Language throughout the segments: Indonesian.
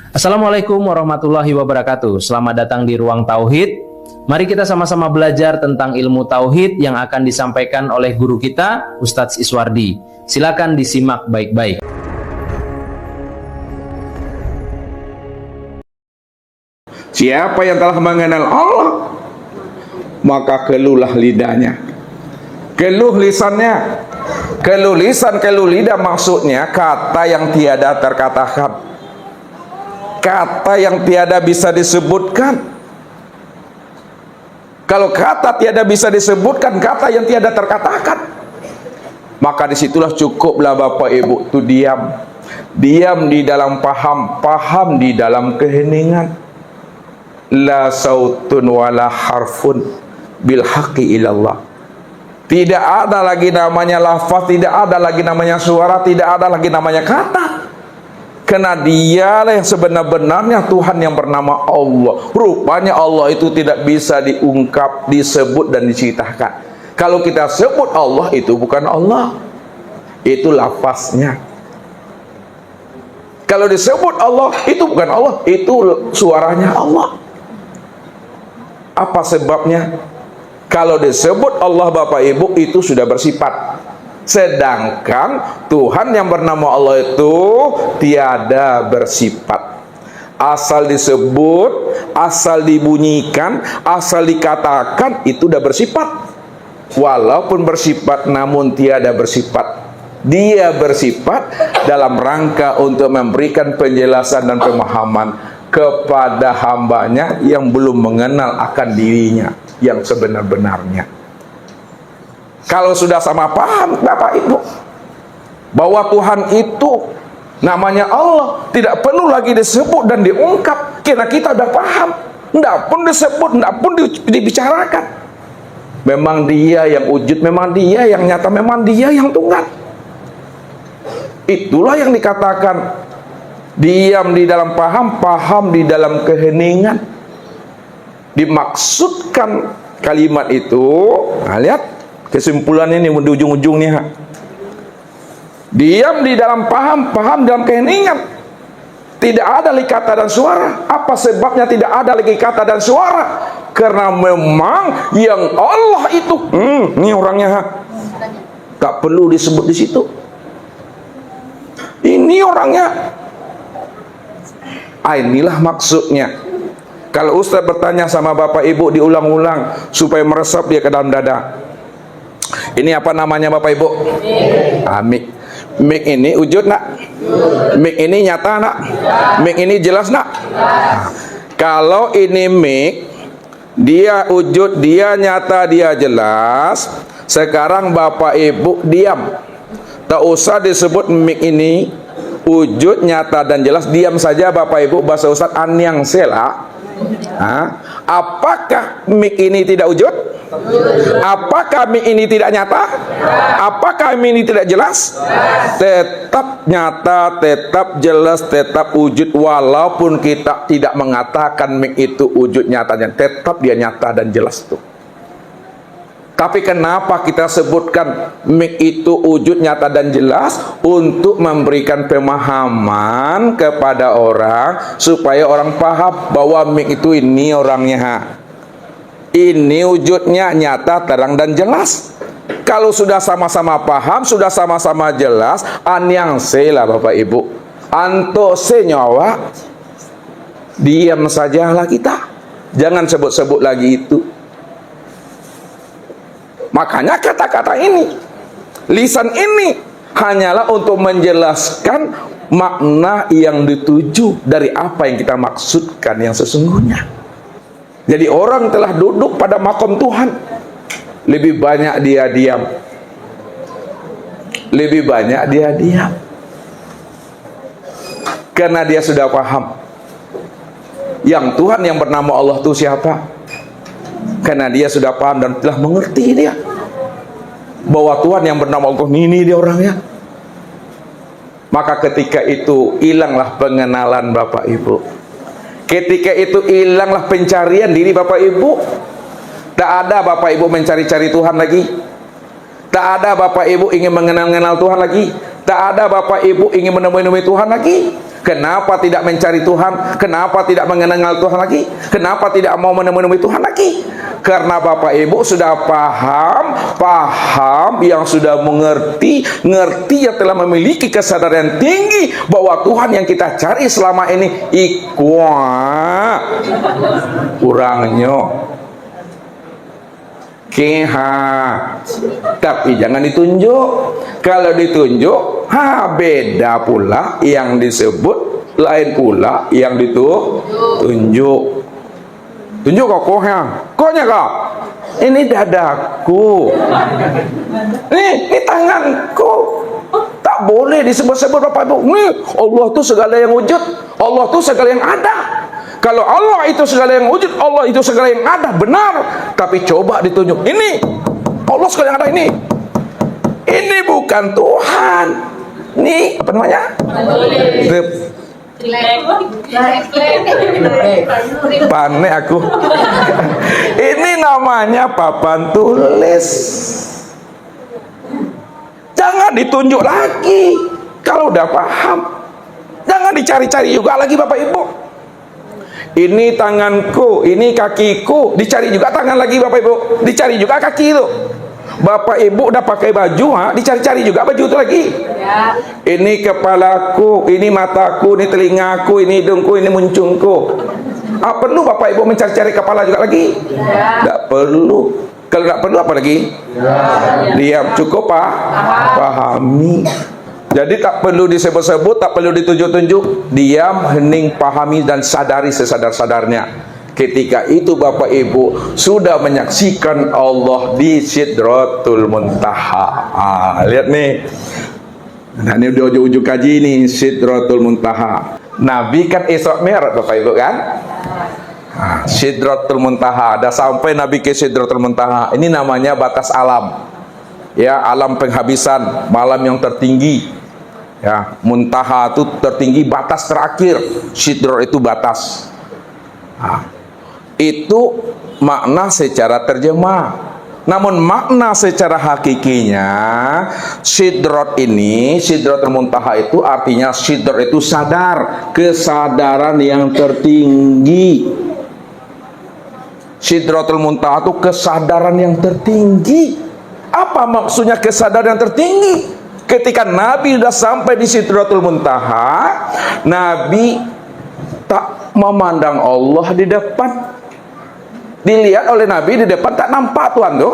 Assalamualaikum warahmatullahi wabarakatuh. Selamat datang di Ruang Tauhid. Mari kita sama-sama belajar tentang ilmu tauhid yang akan disampaikan oleh guru kita, Ustadz Iswardi. Silakan disimak baik-baik. Siapa yang telah mengenal Allah, maka keluhlah lidahnya, keluh lisannya. Keluh lisan, keluh lidah maksudnya kata yang tiada terkatakan, kata yang tiada bisa disebutkan. Kalau kata tiada bisa disebutkan, kata yang tiada terkatakan, maka disitulah cukuplah Bapak Ibu itu diam. Diam di dalam paham, paham di dalam keheningan. La sautun wala harfun bil haqqi ilallah. Tidak ada lagi namanya lafaz, tidak ada lagi namanya suara, tidak ada lagi namanya kata. Karena dialah yang sebenar-benarnya Tuhan yang bernama Allah. Rupanya Allah itu tidak bisa diungkap, disebut dan diceritakan. Kalau kita sebut Allah, itu bukan Allah, itu lafaznya. Kalau disebut Allah, itu bukan Allah, itu suaranya Allah. Apa sebabnya? Kalau disebut Allah Bapak Ibu, itu sudah bersifat. Sedangkan Tuhan yang bernama Allah itu tiada bersifat. Asal disebut, asal dibunyikan, asal dikatakan, itu sudah bersifat. Walaupun bersifat namun tiada bersifat. Dia bersifat dalam rangka untuk memberikan penjelasan dan pemahaman kepada hambanya yang belum mengenal akan dirinya yang sebenar-benarnya. Kalau sudah sama paham Bapak Ibu bahwa Tuhan itu namanya Allah, tidak perlu lagi disebut dan diungkap, karena kita sudah paham. Tidak pun disebut, tidak pun dibicarakan. Memang Dia yang wujud, memang Dia yang nyata, memang Dia yang tunggal. Itulah yang dikatakan diam di dalam paham, paham di dalam keheningan. Dimaksudkan kalimat itu, nah lihat kesimpulannya ini di ujung-ujungnya. Diam di dalam paham, paham dalam keheningan. Tidak ada lagi kata dan suara. Apa sebabnya tidak ada lagi kata dan suara? Karena memang yang Allah itu, ini orangnya, tak perlu disebut di situ. Ini orangnya. Inilah maksudnya. Kalau Ustaz bertanya sama Bapak Ibu diulang-ulang supaya meresap dia ke dalam dada. Ini apa namanya Bapak Ibu? Mik. Mik ini wujud nak? Mik ini nyata nak? Mik ini jelas nak? Kalau ini mik, dia wujud, dia nyata, dia jelas. Sekarang Bapak Ibu diam. Tak usah disebut mik ini wujud, nyata dan jelas. Diam saja Bapak Ibu. Bahasa Ustaz anyang sela. Apakah mik ini tidak wujud? Apakah mik ini tidak nyata? Apakah mik ini tidak jelas? Tetap nyata, tetap jelas, tetap wujud. Walaupun kita tidak mengatakan mik itu wujud nyatanya, tetap dia nyata dan jelas tuh. Tapi kenapa kita sebutkan mik itu wujud nyata dan jelas? Untuk memberikan pemahaman kepada orang, supaya orang paham bahwa mik itu ini orangnya. Ini wujudnya nyata, terang dan jelas. Kalau sudah sama-sama paham, sudah sama-sama jelas, anyang sela Bapak Ibu. Anto senyawa, diam sajalah kita. Jangan sebut-sebut lagi itu. Makanya kata-kata ini, lisan ini hanyalah untuk menjelaskan makna yang dituju dari apa yang kita maksudkan yang sesungguhnya. Jadi orang telah duduk pada makom Tuhan, lebih banyak dia diam. Lebih banyak dia diam. Karena dia sudah paham. Yang Tuhan yang bernama Allah itu siapa? Karena dia sudah paham dan telah mengerti dia bahwa Tuhan yang bernama Allah ini dia orangnya. Maka ketika itu hilanglah pengenalan Bapak Ibu. Ketika itu hilanglah pencarian diri Bapak Ibu. Tak ada Bapak Ibu mencari-cari Tuhan lagi. Tak ada Bapak Ibu ingin mengenal-kenal Tuhan lagi. Tak ada Bapak Ibu ingin menemui Tuhan lagi. Kenapa tidak mencari Tuhan? Kenapa tidak mengenal Tuhan lagi? Kenapa tidak mau menemui Tuhan lagi? Karena Bapak Ibu sudah paham yang sudah mengerti yang telah memiliki kesadaran tinggi bahwa Tuhan yang kita cari selama ini kurangnya tapi jangan ditunjuk. Kalau ditunjuk, beda pula yang disebut, lain pula yang ditunjuk. Tunjuk kok koknya kok. Ini dadaku. Ini tanganku. Tak boleh disebut-sebut Bapak Ibu. Nih, Allah itu segala yang wujud. Allah itu segala yang ada. Kalau Allah itu segala yang wujud, Allah itu segala yang ada, benar. Tapi coba ditunjuk. Ini Allah segala yang ada ini. Ini bukan Tuhan. Ini apa namanya? Panik aku. Ini namanya papan tulis. Jangan ditunjuk lagi. Kalau udah paham, jangan dicari-cari juga lagi Bapak Ibu. Ini tanganku, ini kakiku, dicari juga tangan lagi Bapak Ibu, dicari juga kaki itu. Bapak Ibu udah pakai baju, dicari-cari juga baju itu lagi. Ya. Ini kepalaku, ini mataku, ini telingaku, ini hidungku, ini muncungku. Perlu Bapak Ibu mencari-cari kepala juga lagi? Tidak perlu. Kalau tidak perlu apa lagi? Diam, cukup pahami. Jadi tak perlu disebut-sebut, tak perlu ditunjuk-tunjuk. Diam, hening, pahami dan sadari sesadar-sadarnya. Ketika itu Bapak Ibu sudah menyaksikan Allah di Sidratul Muntaha. Lihat nih. Nah, ini udah ujung-ujung kaji nih, Sidratul Muntaha. Nabi kan Isra Mi'raj Bapak Ibu kan? Sidratul Muntaha. Ada sampai Nabi ke Sidratul Muntaha. Ini namanya batas alam. Ya, alam penghabisan, malam yang tertinggi. Ya, Muntaha itu tertinggi, batas terakhir. Sidrat itu batas. Itu makna secara terjemah. Namun makna secara hakikinya, sidrat ini, Sidratul Muntaha itu artinya sidrat itu sadar, kesadaran yang tertinggi. Sidratul Muntaha itu kesadaran yang tertinggi. Apa maksudnya kesadaran yang tertinggi? Ketika Nabi sudah sampai di Sidratul Muntaha, Nabi tak memandang Allah di depan. Dilihat oleh Nabi di depan tak nampak Tuhan tuh.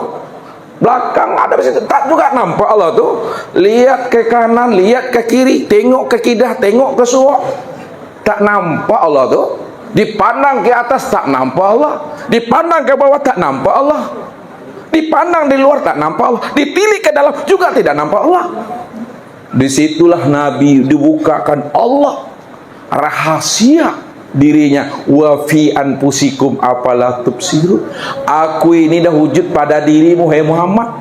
Belakang ada di situ tak juga nampak Allah tuh. Lihat ke kanan, lihat ke kiri, tengok ke kiddah, tengok ke suwak, tak nampak Allah tuh. Dipandang ke atas tak nampak Allah. Dipandang ke bawah tak nampak Allah. Dipandang di luar tak nampak Allah. Ditilik ke dalam juga tidak nampak Allah. Disitulah Nabi dibukakan Allah rahasia dirinya. Wa fi anfusikum afala tubsirun. Aku ini dah wujud pada dirimu hai Muhammad.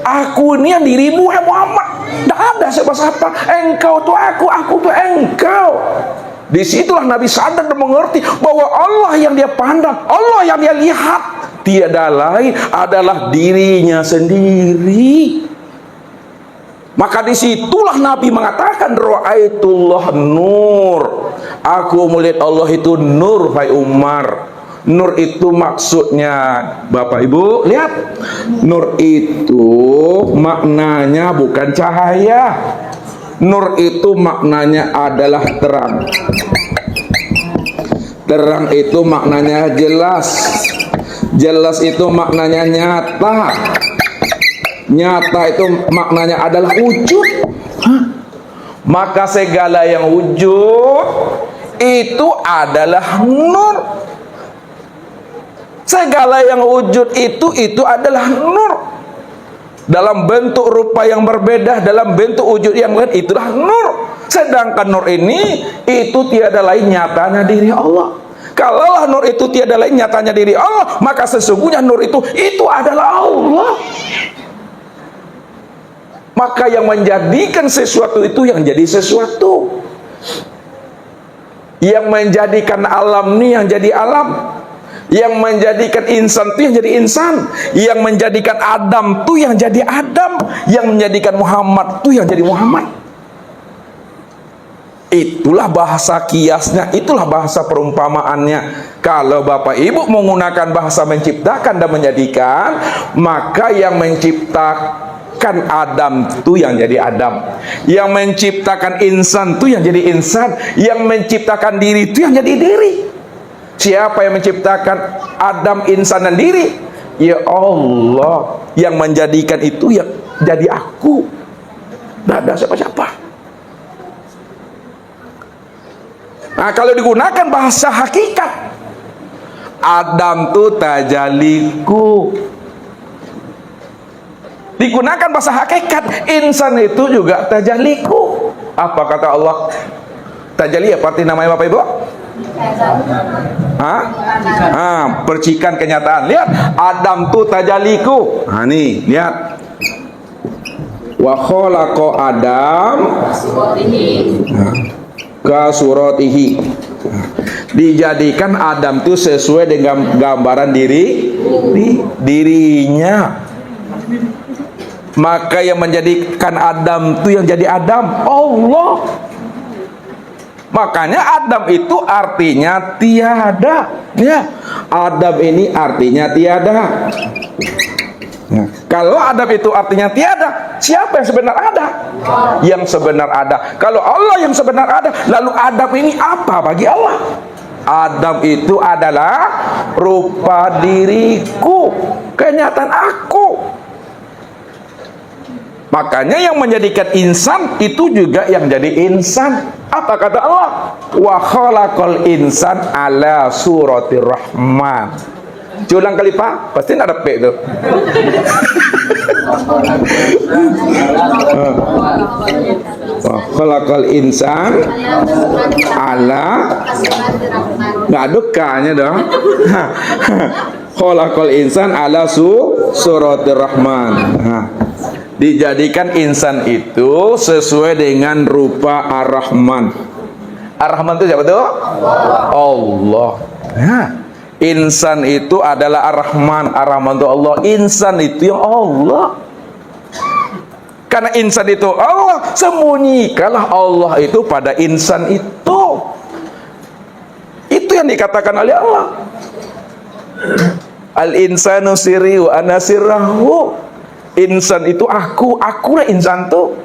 Aku ini yang dirimu hai Muhammad. Tak ada siapa-siapa. Engkau tu aku tu engkau. Disitulah Nabi sadar dan mengerti bahwa Allah yang dia pandang, Allah yang dia lihat, tiada lain adalah dirinya sendiri. Maka disitulah Nabi mengatakan ra'aitullah nur. Aku melihat Allah itu nur, hai Umar. Nur itu maksudnya Bapak Ibu lihat, nur itu maknanya bukan cahaya. Nur itu maknanya adalah terang. Terang itu maknanya jelas. Jelas itu maknanya nyata. Nyata itu maknanya adalah wujud. Maka segala yang wujud itu adalah nur. Segala yang wujud itu adalah nur. Dalam bentuk rupa yang berbeda, dalam bentuk wujud yang lain, itulah nur. Sedangkan nur ini itu tiada lain nyatanya diri Allah. Kalaulah nur itu tiada lain nyatanya diri Allah, maka sesungguhnya nur itu adalah Allah. Maka yang menjadikan sesuatu itu yang jadi sesuatu, yang menjadikan alam ini yang jadi alam, yang menjadikan insan itu yang jadi insan, yang menjadikan Adam itu yang jadi Adam, yang menjadikan Muhammad itu yang jadi Muhammad. Itulah bahasa kiasnya, itulah bahasa perumpamaannya. Kalau Bapak Ibu menggunakan bahasa menciptakan dan menjadikan, maka yang menciptakan Adam itu yang jadi Adam, yang menciptakan insan itu yang jadi insan, yang menciptakan diri itu yang jadi diri. Siapa yang menciptakan Adam, insan dan diri? Ya Allah. Yang menjadikan itu yang jadi aku. Tidak ada siapa-siapa. Nah, kalau digunakan bahasa hakikat, Adam itu tajaliku. Digunakan bahasa hakikat, insan itu juga tajaliku. Apa kata Allah? Tajali apa arti namanya Bapak Ibu? Percikan kenyataan. Lihat, Adam itu tajaliku. Nah, nih, lihat. Wa khalaqa Adam ka suratihi. Dijadikan Adam itu sesuai dengan gambaran dirinya. Maka yang menjadikan Adam itu yang jadi Adam Allah. Makanya Adam itu artinya tiada. Ya, Adam ini artinya tiada. Nah, kalau Adam itu artinya tiada, siapa yang sebenar ada? Yang sebenar ada. Kalau Allah yang sebenar ada, lalu Adam ini apa bagi Allah? Adam itu adalah rupa diriku, kenyataan aku. Makanya yang menjadikan insan itu juga yang jadi insan. Apa kata Allah? Wa khalaqal insan ala suratir rahman. Ulang kali Pak, pasti ada P itu. Khalaqal insan ala, nggak ada K-nya dong. Khalaqal insan ala suratir rahman. Dijadikan insan itu sesuai dengan rupa Ar-Rahman. Ar-Rahman itu siapa tuh? Allah. Nah, insan itu adalah Ar-Rahman. Ar-Rahman itu Allah. Insan itu yang Allah. Karena insan itu Allah, sembunyikanlah Allah itu pada insan itu. Itu yang dikatakan oleh Allah. Al-insanu sirri wa ana sirrahu. Insan itu akulah insan tuh.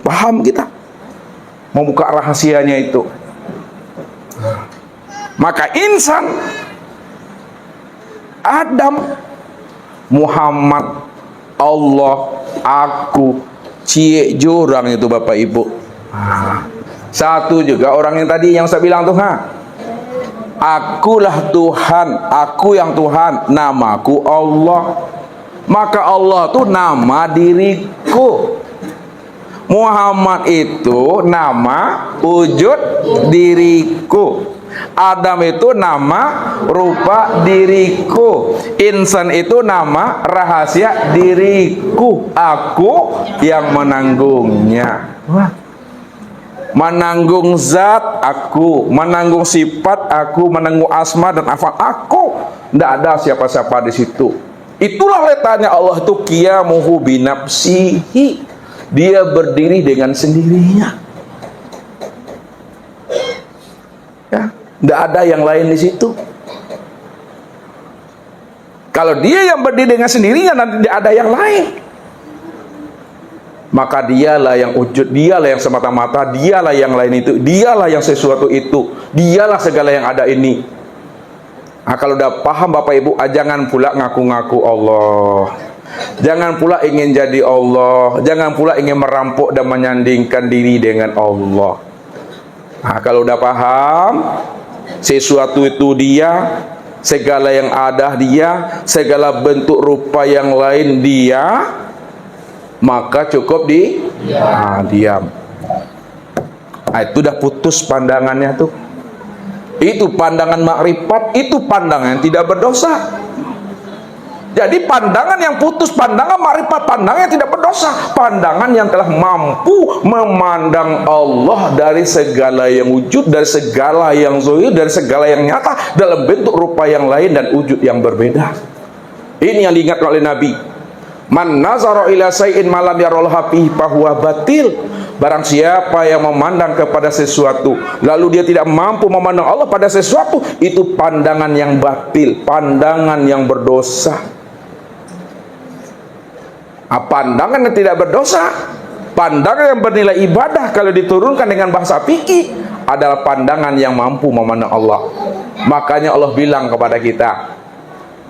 Paham kita? Membuka rahasianya itu. Maka insan, Adam, Muhammad, Allah, aku, cie jurang itu Bapak Ibu. Satu juga orang yang tadi yang saya bilang tuh, akulah Tuhan, aku yang Tuhan, namaku Allah. Maka Allah itu nama diriku. Muhammad itu nama wujud diriku. Adam itu nama rupa diriku. Insan itu nama rahasia diriku. Aku yang menanggungnya. Menanggung zat aku, menanggung sifat aku, menanggung asma dan afal aku. Tidak ada siapa-siapa di situ. Itulah letaknya Allah itu qiyamuhu binafsihi. Dia berdiri dengan sendirinya. Ya, tidak ada yang lain di situ. Kalau dia yang berdiri dengan sendirinya, nanti tidak ada yang lain. Maka dialah yang wujud, dialah yang semata-mata, dialah yang lain itu, dialah yang sesuatu itu, dialah segala yang ada ini. Nah, kalau udah paham Bapak Ibu, jangan pula ngaku-ngaku Allah. Jangan pula ingin jadi Allah. Jangan pula ingin merampok dan menyandingkan diri dengan Allah. Nah, kalau udah paham, sesuatu itu dia, segala yang ada dia, segala bentuk rupa yang lain dia, maka cukup diam. Nah, itu udah putus pandangannya tuh. Itu pandangan makrifat, itu pandangan yang tidak berdosa. Jadi pandangan yang putus, pandangan makrifat, pandangan yang tidak berdosa, pandangan yang telah mampu memandang Allah dari segala yang wujud, dari segala yang zahir, dari segala yang nyata, dalam bentuk rupa yang lain dan wujud yang berbeda. Ini yang diingatkan oleh Nabi. Man nazara ila shay'in malam yaralha fihi fahuwa batil. Barang siapa yang memandang kepada sesuatu lalu dia tidak mampu memandang Allah pada sesuatu, itu pandangan yang batil, pandangan yang berdosa. Pandangan yang tidak berdosa, pandangan yang bernilai ibadah kalau diturunkan dengan bahasa fikih adalah pandangan yang mampu memandang Allah. Makanya Allah bilang kepada kita,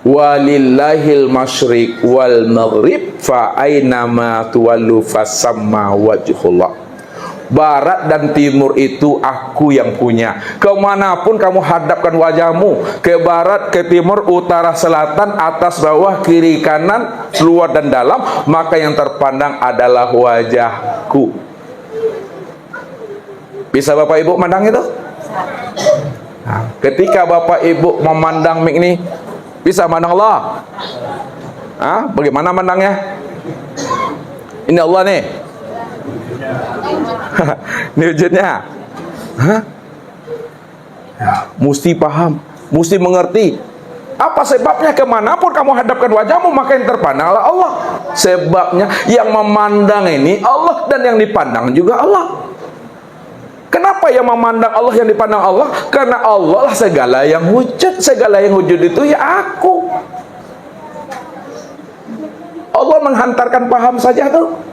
walillahil masyriq wal maghrib fa aynama tuwallu fasamma wajhullah. Barat dan timur itu aku yang punya. Kemanapun kamu hadapkan wajahmu, ke barat, ke timur, utara, selatan, atas, bawah, kiri, kanan, luar dan dalam, maka yang terpandang adalah wajahku. Bisa Bapak Ibu mandang itu? Nah, ketika Bapak Ibu memandang mik ini, bisa mandang Allah? Bagaimana mandangnya? Ini Allah nih. Ini wujudnya. Mesti paham, mesti mengerti. Apa sebabnya? Kemanapun kamu hadapkan wajahmu, maka yang terpandanglah Allah. Sebabnya yang memandang ini Allah, dan yang dipandang juga Allah. Kenapa yang memandang Allah, yang dipandang Allah? Karena Allah lah segala yang wujud. Segala yang wujud itu ya aku. Allah menghantarkan paham saja tuh.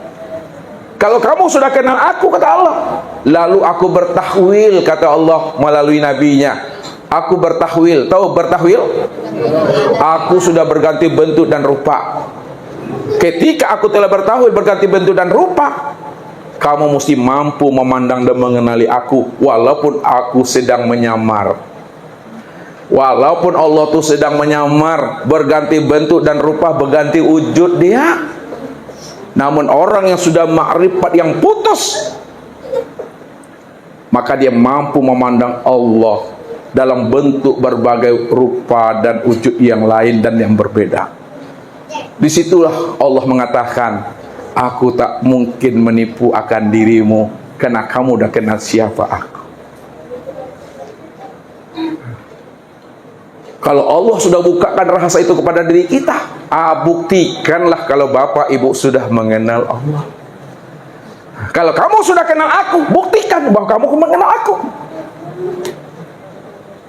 Kalau kamu sudah kenal aku, kata Allah, lalu aku bertahwil, kata Allah melalui nabinya. Aku bertahwil. Tahu bertahwil? Aku sudah berganti bentuk dan rupa. Ketika aku telah bertahwil, berganti bentuk dan rupa, kamu mesti mampu memandang dan mengenali aku, walaupun aku sedang menyamar. Walaupun Allah tuh sedang menyamar, berganti bentuk dan rupa, berganti wujud dia. Namun orang yang sudah makrifat yang putus, maka dia mampu memandang Allah dalam bentuk berbagai rupa dan wujud yang lain dan yang berbeda. Disitulah Allah mengatakan, aku tak mungkin menipu akan dirimu, karena kamu udah kenal siapa aku. Kalau Allah sudah bukakan rahasia itu kepada diri kita, buktikanlah kalau Bapak Ibu sudah mengenal Allah. Kalau kamu sudah kenal aku, buktikan bahwa kamu mengenal aku.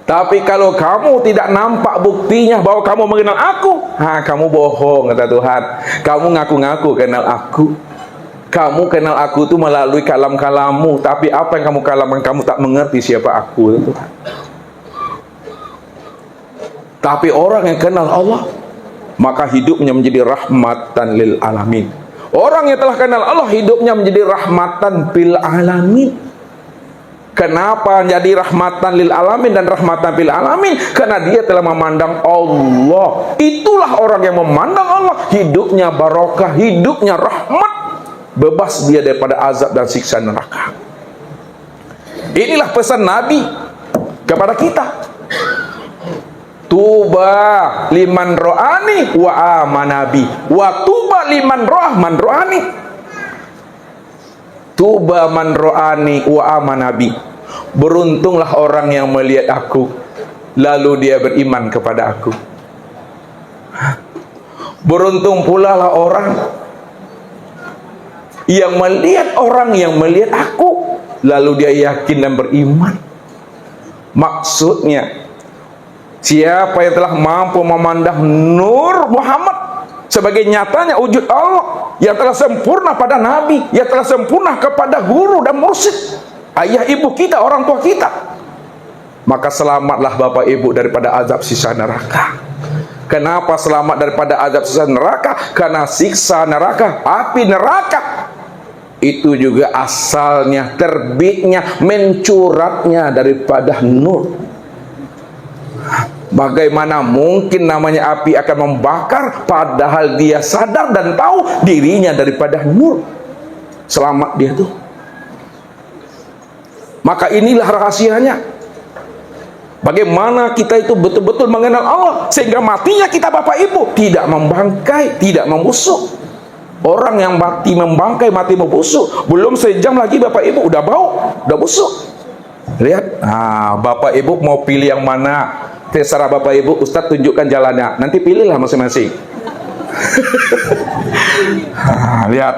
Tapi kalau kamu tidak nampak buktinya bahwa kamu mengenal aku, kamu bohong, kata Tuhan. Kamu ngaku-ngaku kenal aku. Kamu kenal aku itu melalui kalam-kalammu, tapi apa yang kamu kalamkan, kamu tak mengerti siapa aku, kata Tuhan. Tapi orang yang kenal Allah, maka hidupnya menjadi rahmatan lil alamin. Orang yang telah kenal Allah, hidupnya menjadi rahmatan bil alamin. Kenapa jadi rahmatan lil alamin dan rahmatan bil alamin? Karena dia telah memandang Allah. Itulah orang yang memandang Allah, hidupnya barokah, hidupnya rahmat, bebas dia daripada azab dan siksa neraka. Inilah pesan Nabi kepada kita. Tuba liman ro'ani wa amanabi, wa tuba liman ro'ah man ro'ani. Tuba man ro'ani wa amanabi. Beruntunglah orang yang melihat aku, lalu dia beriman kepada aku. Beruntung pula lah orang yang melihat orang yang melihat aku, lalu dia yakin dan beriman. Maksudnya, siapa yang telah mampu memandang nur Muhammad sebagai nyatanya wujud Allah, yang telah sempurna pada Nabi, yang telah sempurna kepada guru dan mursyid, ayah ibu kita, orang tua kita, maka selamatlah Bapak Ibu daripada azab siksa neraka. Kenapa selamat daripada azab siksa neraka? Karena siksa neraka, api neraka itu juga asalnya, terbitnya, mencuratnya daripada nur. Bagaimana mungkin namanya api akan membakar, padahal dia sadar dan tahu dirinya daripada nur. Selamat dia tuh. Maka inilah rahasianya. Bagaimana kita itu betul-betul mengenal Allah, sehingga matinya kita Bapak Ibu tidak membangkai, tidak membusuk. Orang yang mati membangkai, mati membusuk, belum sejam lagi Bapak Ibu udah bau, udah busuk. Lihat, Bapak Ibu mau pilih yang mana? Terserah Bapak Ibu, Ustadz tunjukkan jalannya. Nanti pilihlah masing-masing. Lihat.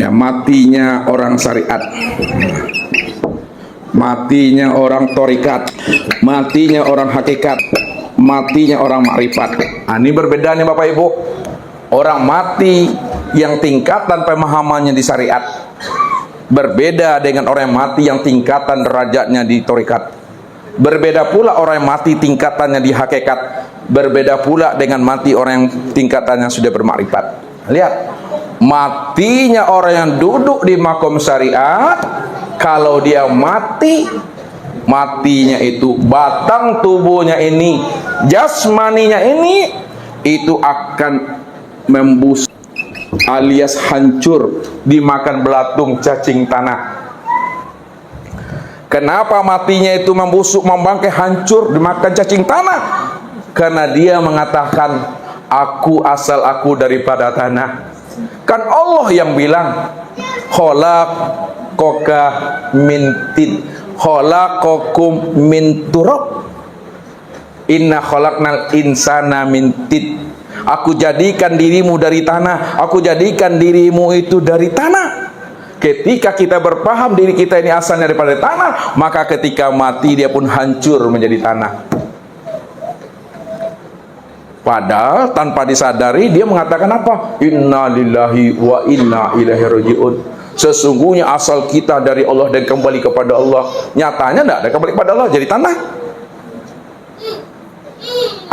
Ya, matinya orang syariat, matinya orang torikat, matinya orang hakikat, matinya orang makrifat. Nah, ini berbeda nih Bapak Ibu. Orang mati yang tingkatan pemahamannya di syariat berbeda dengan orang yang mati yang tingkatan derajatnya di torikat. Berbeda pula orang yang mati tingkatannya di hakikat. Berbeda pula dengan mati orang yang tingkatannya sudah bermakrifat. Lihat, matinya orang yang duduk di makom syariat, kalau dia mati, matinya itu batang tubuhnya ini, jasmaninya ini, itu akan membusuk alias hancur, dimakan belatung cacing tanah. Kenapa matinya itu membusuk, membangkai, hancur, dimakan cacing tanah? Karena dia mengatakan, aku asal aku daripada tanah. Kan Allah yang bilang, khalaqaka min tin, khalaqakum min turab, inna khalaqnal insana min tin. Aku jadikan dirimu dari tanah, aku jadikan dirimu itu dari tanah. Ketika kita berpaham diri kita ini asalnya daripada tanah, maka ketika mati dia pun hancur menjadi tanah. Padahal tanpa disadari dia mengatakan apa? Inna lillahi wa inna ilaihi raji'un. Sesungguhnya asal kita dari Allah dan kembali kepada Allah. Nyatanya tidak ada kembali kepada Allah, jadi tanah.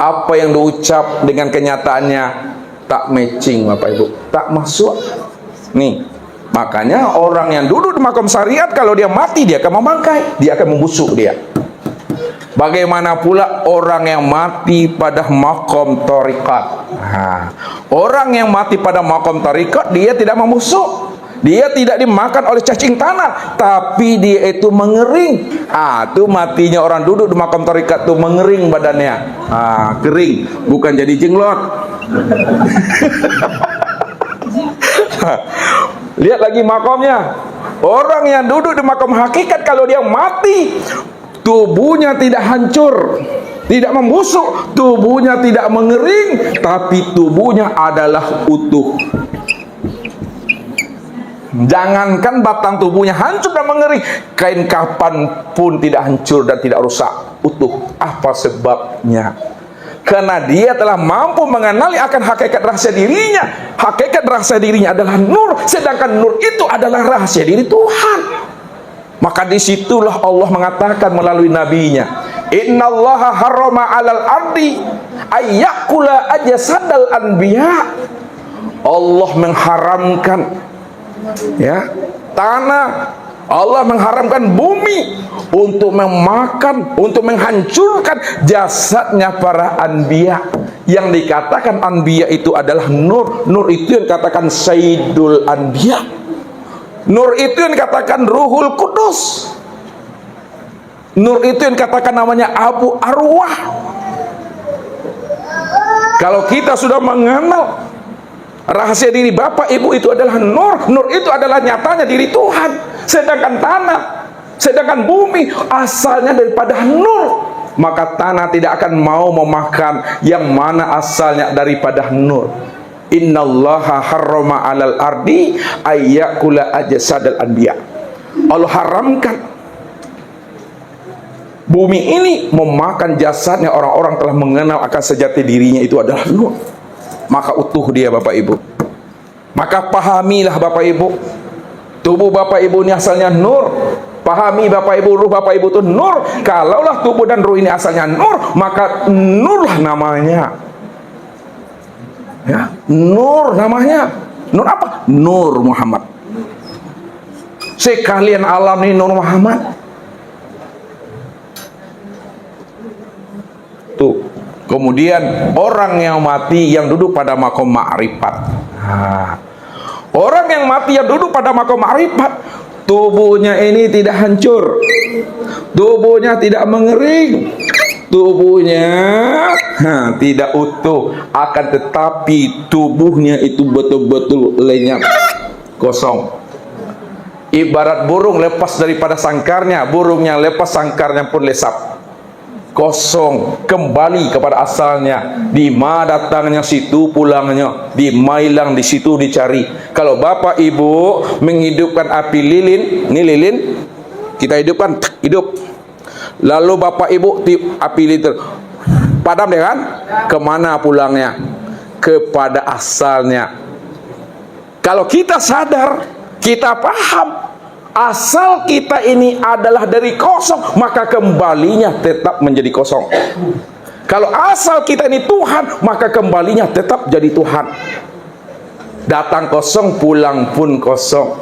Apa yang diucap dengan kenyataannya tak matching Bapak Ibu, tak masuk. Nih, makanya orang yang duduk di makom syariat kalau dia mati dia akan membangkai, dia akan membusuk dia. Bagaimana pula orang yang mati pada makom tarikat. Nah, orang yang mati pada makom tarikat dia tidak membusuk. Dia tidak dimakan oleh cacing tanah, tapi dia itu mengering. Itu matinya orang duduk di makam tarikat tuh mengering badannya. Kering, bukan jadi jenglot. Lihat lagi makamnya. Orang yang duduk di makam hakikat kalau dia mati, tubuhnya tidak hancur, tidak membusuk, tubuhnya tidak mengering, tapi tubuhnya adalah utuh. Jangankan batang tubuhnya hancur dan mengering, kain kapan pun tidak hancur dan tidak rusak, utuh. Apa sebabnya? Karena dia telah mampu mengenali akan hakikat rahasia dirinya. Hakikat rahasia dirinya adalah nur, sedangkan nur itu adalah rahasia diri Tuhan. Maka disitulah Allah mengatakan melalui nabinya, innallaha harrama alal ardi ayyakula ajsadal anbiya. Allah mengharamkan tanah, Allah mengharamkan bumi untuk memakan, untuk menghancurkan jasadnya para anbiya. Yang dikatakan anbiya itu adalah nur. Nur itu yang dikatakan sayyidul anbiya. Nur itu yang dikatakan ruhul kudus. Nur itu yang dikatakan namanya Abu Arwah. Kalau kita sudah mengenal rahasia diri Bapak Ibu itu adalah nur, nur itu adalah nyatanya diri Tuhan. Sedangkan tanah, sedangkan bumi asalnya daripada nur, maka tanah tidak akan mau memakan yang mana asalnya daripada nur. Innallaha harrama alal ardi ayyakula ajsadal anbiya. Allah haramkan bumi ini memakan jasadnya orang-orang telah mengenal akan sejati dirinya itu adalah nur. Maka utuh dia Bapak Ibu. Maka pahamilah Bapak Ibu, tubuh Bapak Ibu ini asalnya nur. Pahami Bapak Ibu, ruh Bapak Ibu itu nur. Kalaulah tubuh dan ruh ini asalnya nur, maka nurlah namanya. Ya, nur namanya. Nur apa? Nur Muhammad. Sekalian alam ini Nur Muhammad. Tuh. Kemudian orang yang mati yang duduk pada makom ma'rifat. Orang yang mati yang duduk pada makom ma'rifat, tubuhnya ini tidak hancur, tubuhnya tidak mengering, tubuhnya tidak utuh, akan tetapi tubuhnya itu betul-betul lenyap, kosong. Ibarat burung lepas daripada sangkarnya, burungnya lepas, sangkarnya pun lesap, kosong, kembali kepada asalnya. Di ma datangnya, situ pulangnya. Di ma hilang, di situ dicari. Kalau bapak ibu menghidupkan api lilin, ini lilin kita hidupkan, hidup. Lalu bapak ibu tiup api lilin, padam deh kan? Kemana pulangnya? Kepada asalnya. Kalau kita sadar, kita paham asal kita ini adalah dari kosong, maka kembalinya tetap menjadi kosong. Kalau asal kita ini Tuhan, maka kembalinya tetap jadi Tuhan. Datang kosong, pulang pun kosong.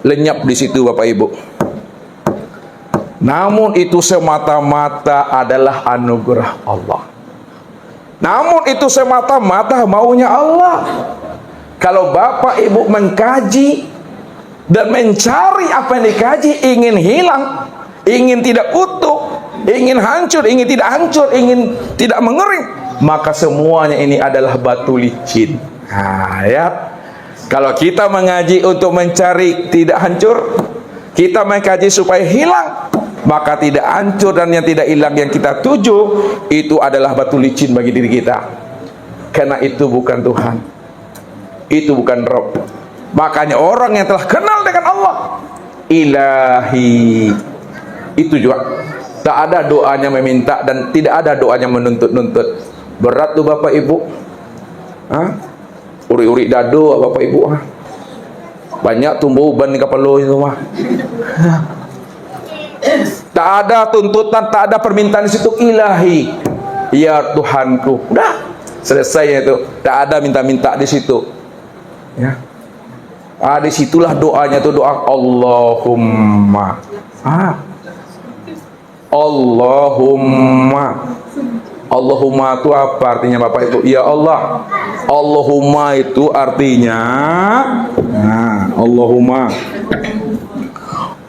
Lenyap di situ Bapak Ibu. Namun itu semata-mata adalah anugerah Allah. Namun itu semata-mata maunya Allah. Kalau Bapak Ibu mengkaji dan mencari apa yang dikaji, ingin hilang, ingin tidak utuh, ingin hancur, ingin tidak hancur, ingin tidak mengering, maka semuanya ini adalah batu licin. Ya. Kalau kita mengaji untuk mencari tidak hancur, kita mengkaji supaya hilang, maka tidak hancur dan yang tidak hilang yang kita tuju itu adalah batu licin bagi diri kita. Karena itu bukan Tuhan, itu bukan Rabb. Makanya orang yang telah kenal dengan Allah, Ilahi, itu juga tak ada doanya meminta dan tidak ada doanya menuntut-nuntut. Berat tuh Bapak Ibu, uri-uri dado Bapak Ibu, banyak tumbuh uban di kepala itu mah. Tak ada tuntutan, tak ada permintaan di situ. Ilahi, ya Tuhanku, udah selesai itu. Tak ada minta-minta di situ. Ya. Disitulah doanya, itu doa Allahumma. Allahumma. Allahumma itu apa artinya Bapak Ibu? Ya Allah. Allahumma itu artinya Allahumma.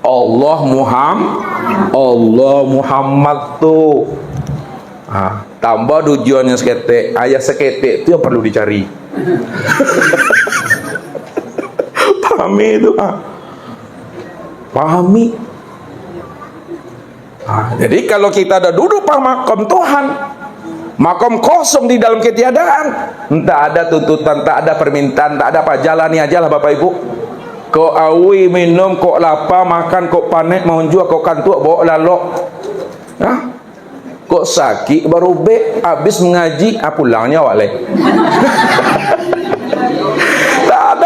Allah Muhammad tuh. Tambah tujuannya seketek, ayat seketek itu yang perlu dicari. Pahami itu, pahami. Jadi kalau kita ada duduk pada makom Tuhan, makom kosong di dalam ketiadaan, tak ada tuntutan, tak ada permintaan, tak ada apa, jalani aja lah Bapak Ibu. Kau awi minum, kau lapar makan, kau panik mau jual, kau kantuk bawa lalok. Kau sakit baru habis mengaji, pulangnya wale.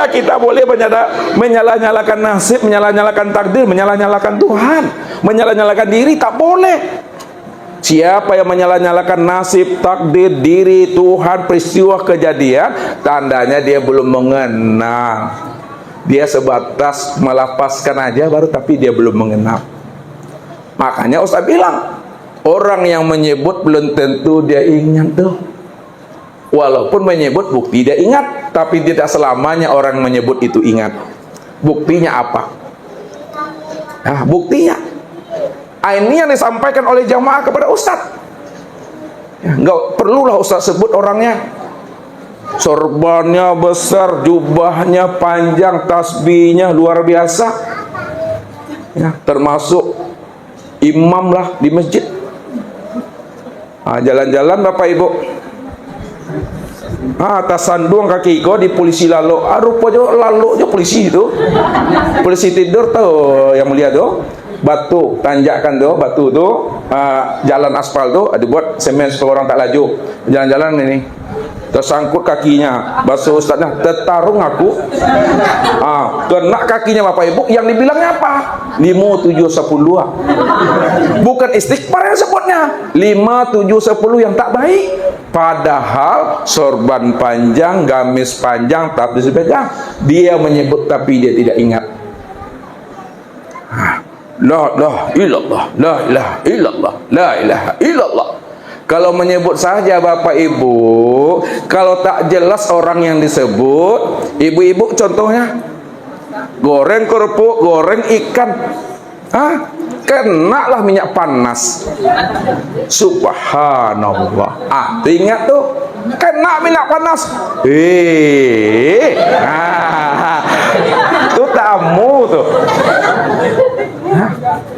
Kita boleh menyalah-nyalakan nasib, menyalah-nyalakan takdir, menyalah-nyalakan Tuhan, menyalah-nyalakan diri, tak boleh. Siapa yang menyalah-nyalakan nasib, takdir, diri, Tuhan, peristiwa, kejadian, tandanya dia belum mengenal. Dia sebatas melapaskan aja baru, tapi dia belum mengenal. Makanya Ustaz bilang, orang yang menyebut belum tentu dia ingat tuh. Walaupun menyebut bukti dia ingat, tapi tidak selamanya orang menyebut itu ingat. Buktinya apa? Buktinya ini yang disampaikan oleh jamaah kepada Ustaz. Enggak perlulah Ustaz sebut orangnya. Sorbannya besar, jubahnya panjang, tasbihnya luar biasa. Termasuk imam lah di masjid. Jalan-jalan Bapak Ibu, tersandung kaki kau di polisi lalu, rupanya lalu aja polisi itu, polisi tidur tuh yang mulia tuh, batu tanjakan tuh, batu tuh, jalan aspal tuh, dibuat semen supaya orang tak laju, jalan-jalan ini, tersangkut kakinya, basuh Ustaznya, tertarung aku, kena kakinya Bapak Ibu, yang dibilangnya apa? 5, 7, 10, bukan istighfar yang sebutnya, 5, 7, 10 yang tak baik. Padahal sorban panjang, gamis panjang, tapi sepanjang dia menyebut tapi dia tidak ingat. La ilaha illallah, la ilaha illallah, la ilaha illallah. Kalau menyebut saja Bapak Ibu, kalau tak jelas orang yang disebut, ibu-ibu contohnya goreng kerupuk, goreng ikan, kena lah minyak panas. Subhanallah. Ingat tuh, kena minyak panas. Itu tamu tuh.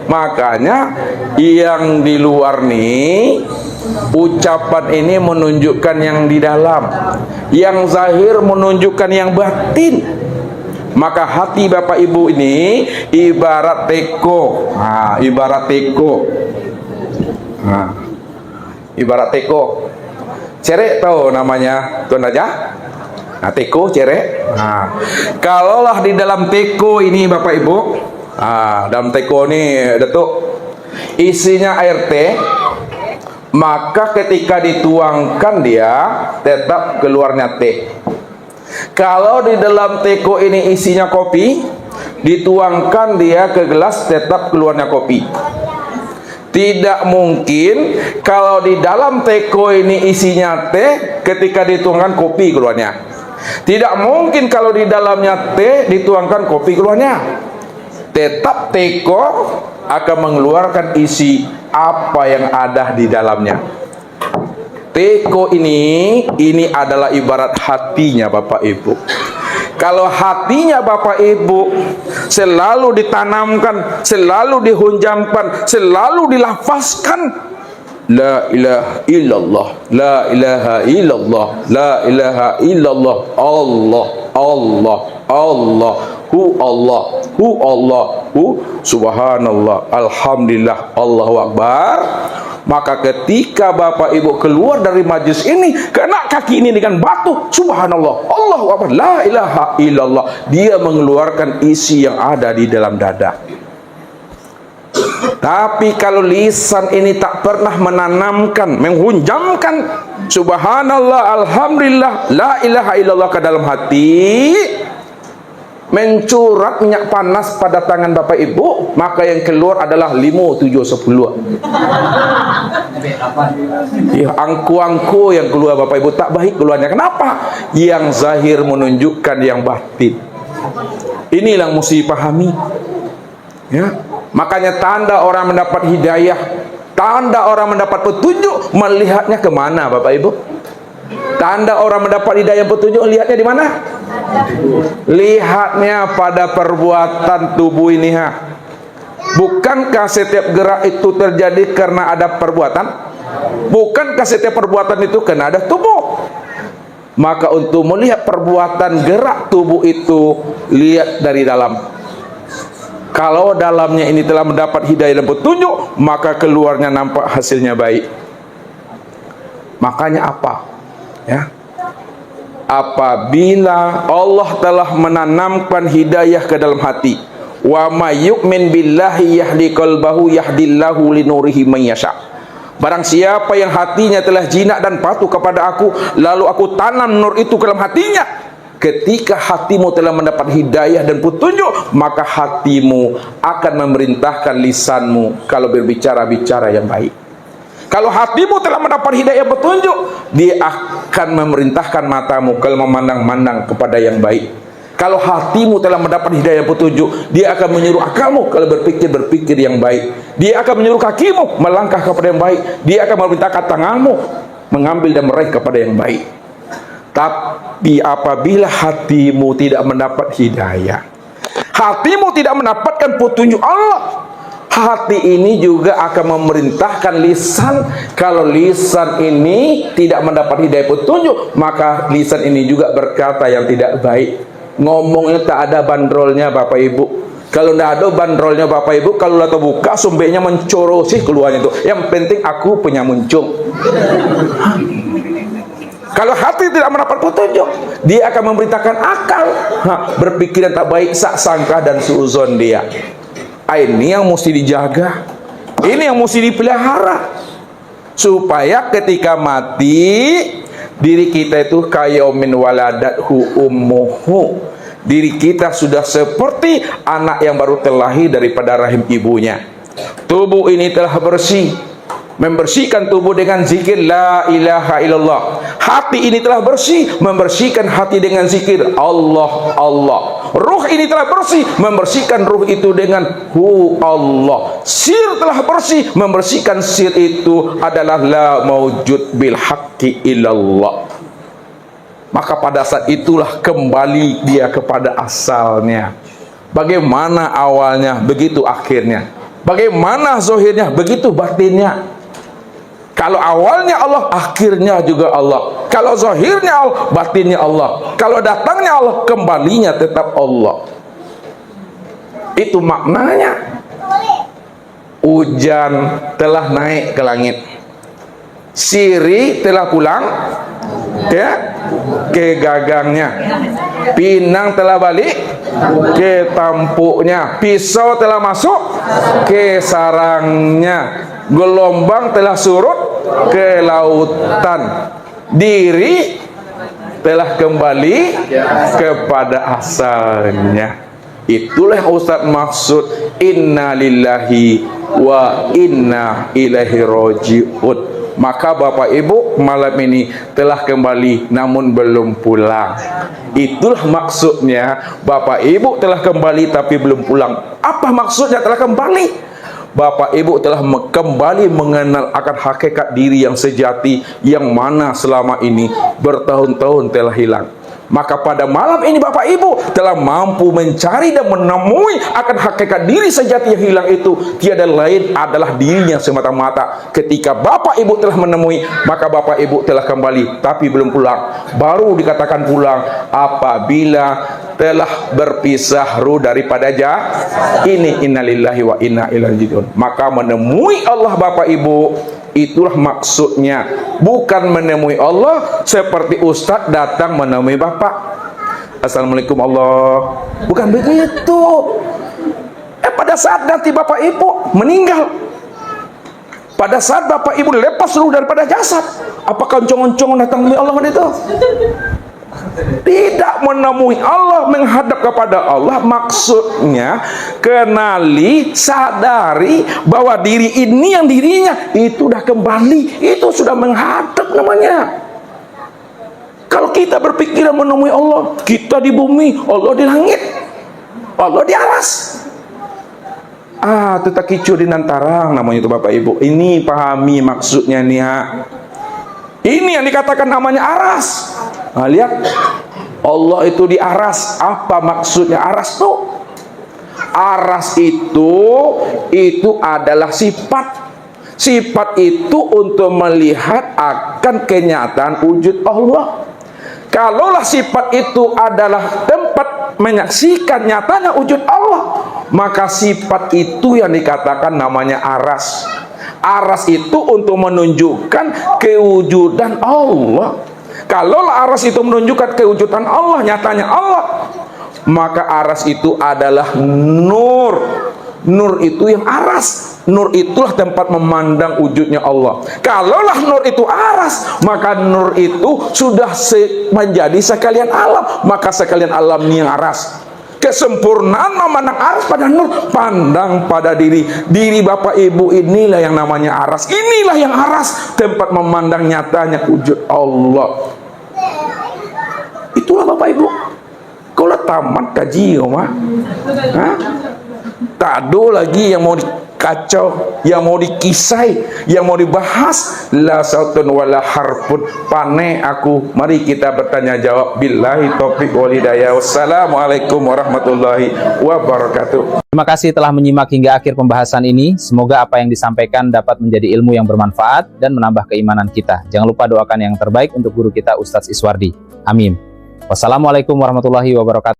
Makanya yang di luar nih, ucapan ini menunjukkan yang di dalam, yang zahir menunjukkan yang batin. Maka hati Bapak Ibu ini ibarat teko. Ibarat teko. Ibarat teko. Cerek tahu namanya, Tuan Raja? Teko, cerek. Kalaulah di dalam teko ini Bapak Ibu, dalam teko ini Datuk, isinya air teh, maka ketika dituangkan dia tetap keluarnya teh. Kalau di dalam teko ini isinya kopi, dituangkan dia ke gelas tetap keluarnya kopi. Tidak mungkin kalau di dalam teko ini isinya teh, ketika dituangkan kopi keluarnya. Tidak mungkin kalau di dalamnya teh dituangkan kopi keluarnya. Tetap teko akan mengeluarkan isi apa yang ada di dalamnya. Teko ini adalah ibarat hatinya Bapak Ibu. Kalau hatinya Bapak Ibu selalu ditanamkan, selalu dihunjamkan, selalu dilafazkan la ilaha illallah, la ilaha illallah, la ilaha illallah, Allah, Allah, Allah, hu, subhanallah, alhamdulillah, Allahu Akbar. Maka ketika Bapak Ibu keluar dari majlis ini, kena kaki ini dengan batu, subhanallah, Allahu Akbar, la ilaha illallah, dia mengeluarkan isi yang ada di dalam dada. Tapi kalau lisan ini tak pernah menanamkan, menghunjamkan subhanallah, alhamdulillah, la ilaha illallah ke dalam hati, mencurat minyak panas pada tangan Bapak Ibu, maka yang keluar adalah 5, 7, 10. Ya, angku-angku yang keluar Bapak Ibu tak baik keluarnya. Kenapa? Yang zahir menunjukkan yang batin. Inilah yang mesti dipahami. Ya, makanya tanda orang mendapat hidayah, tanda orang mendapat petunjuk, melihatnya kemana Bapak Ibu? Tanda orang mendapat hidayah petunjuk, lihatnya di mana? Lihatnya pada perbuatan tubuh ini. Bukankah setiap gerak itu terjadi karena ada perbuatan? Bukankah setiap perbuatan itu karena ada tubuh? Maka untuk melihat perbuatan gerak tubuh itu, lihat dari dalam. Kalau dalamnya ini telah mendapat hidayah dan petunjuk, maka keluarnya nampak hasilnya baik. Makanya apa? Ya, apabila Allah telah menanamkan hidayah ke dalam hati, wa may yu'min billahi yahdi qalbahu yahdillahu linurihi man yasha. Barang siapa yang hatinya telah jinak dan patuh kepada aku, lalu aku tanam nur itu ke dalam hatinya, ketika hatimu telah mendapat hidayah dan petunjuk, maka hatimu akan memerintahkan lisanmu kalau berbicara-bicara yang baik. Kalau hatimu telah mendapat hidayah petunjuk, dia akan memerintahkan matamu kalau memandang-mandang kepada yang baik. Kalau hatimu telah mendapat hidayah petunjuk, dia akan menyuruh kamu kalau berpikir yang baik. Dia akan menyuruh kakimu melangkah kepada yang baik. Dia akan memerintahkan tanganmu mengambil dan meraih kepada yang baik. Tapi apabila hatimu tidak mendapat hidayah, hatimu tidak mendapatkan petunjuk Allah, hati ini juga akan memerintahkan lisan. Kalau lisan ini tidak mendapat hidayah petunjuk, maka lisan ini juga berkata yang tidak baik. Ngomongnya tak ada bandrolnya Bapak Ibu. Kalau tidak ada bandrolnya Bapak Ibu, kalau atau buka sumbeknya mencorosi keluarnya itu. Yang penting aku punya muncung. Kalau hati tidak mendapat petunjuk, dia akan memerintahkan akal, berpikir yang tak baik, sak sangka dan suuzon dia. Ini yang mesti dijaga, ini yang mesti dipelihara, supaya ketika mati diri kita itu kayomin waladathu ummuhu, diri kita sudah seperti anak yang baru terlahir daripada rahim ibunya. Tubuh ini telah bersih, membersihkan tubuh dengan zikir la ilaha illallah. Hati ini telah bersih, membersihkan hati dengan zikir Allah, Allah. Ruh ini telah bersih, membersihkan ruh itu dengan hu Allah. Sir telah bersih, membersihkan sir itu adalah la maujud bil haqqi illallah. Maka pada saat itulah kembali dia kepada asalnya. Bagaimana awalnya, begitu akhirnya. Bagaimana zahirnya, begitu batinnya. Kalau awalnya Allah, akhirnya juga Allah. Kalau zahirnya Allah, batinnya Allah. Kalau datangnya Allah, kembalinya tetap Allah. Itu maknanya. Hujan telah naik ke langit, sirih telah pulang ke gagangnya, pinang telah balik ke tampuknya, pisau telah masuk ke sarangnya, gelombang telah surut ke lautan, diri telah kembali kepada asalnya. Itulah Ustaz maksud inna lillahi wa inna ilaihi raji'un. Maka Bapak Ibu malam ini telah kembali namun belum pulang. Itulah maksudnya Bapak Ibu telah kembali tapi belum pulang. Apa maksudnya telah kembali? Bapak Ibu telah kembali mengenal akan hakikat diri yang sejati, yang mana selama ini bertahun-tahun telah hilang. Maka pada malam ini Bapak Ibu telah mampu mencari dan menemui akan hakikat diri sejati yang hilang itu tiada lain adalah dirinya semata-mata. Ketika Bapak Ibu telah menemui, maka Bapak Ibu telah kembali tapi belum pulang. Baru dikatakan pulang apabila telah berpisah ruh daripada ini. Innalillahi wa inna ilaihi raji'un. Maka menemui Allah Bapak Ibu, itulah maksudnya. Bukan menemui Allah seperti Ustadz datang menemui Bapak. Assalamualaikum Allah. Bukan begitu. Pada saat nanti Bapak Ibu meninggal, pada saat Bapak Ibu lepas ruh daripada jasad, apakah oncong-oncong datang menemui Allah itu? Tidak menemui Allah, menghadap kepada Allah. Maksudnya kenali, sadari bahwa diri ini yang dirinya itu sudah kembali, itu sudah menghadap namanya. Kalau kita berpikiran menemui Allah, kita di bumi, Allah di langit, Allah di aras. Itu tak kicu di nantarang namanya itu Bapak Ibu. Ini pahami maksudnya nih ha. Ini yang dikatakan namanya aras. Nah, lihat, Allah itu di aras. Apa maksudnya aras tuh? Aras itu adalah sifat. Sifat itu untuk melihat akan kenyataan wujud Allah. Kalaulah sifat itu adalah tempat menyaksikan nyatanya wujud Allah, maka sifat itu yang dikatakan namanya aras. Aras itu untuk menunjukkan kewujudan Allah. Kalaulah aras itu menunjukkan kewujudan Allah, nyatanya Allah, maka aras itu adalah nur. Nur itu yang aras. Nur itulah tempat memandang wujudnya Allah. Kalaulah nur itu aras, maka nur itu sudah menjadi sekalian alam. Maka sekalian alam ini yang aras. Kesempurnaan memandang aras pada nur, pandang pada diri. Diri Bapak Ibu inilah yang namanya aras. Inilah yang aras, tempat memandang nyatanya wujud Allah. Itulah Bapak Ibu. Kalau tamat kaji mah, tak ada lagi yang mau dikacau, yang mau dikisai, yang mau dibahas. La sautun wala harfun. Pane aku. Mari kita bertanya jawab. Billahi taufiq wal hidayah. Wassalamualaikum warahmatullahi wabarakatuh. Terima kasih telah menyimak hingga akhir pembahasan ini. Semoga apa yang disampaikan dapat menjadi ilmu yang bermanfaat dan menambah keimanan kita. Jangan lupa doakan yang terbaik untuk guru kita Ustadz Iswardi. Amin. Wassalamualaikum warahmatullahi wabarakatuh.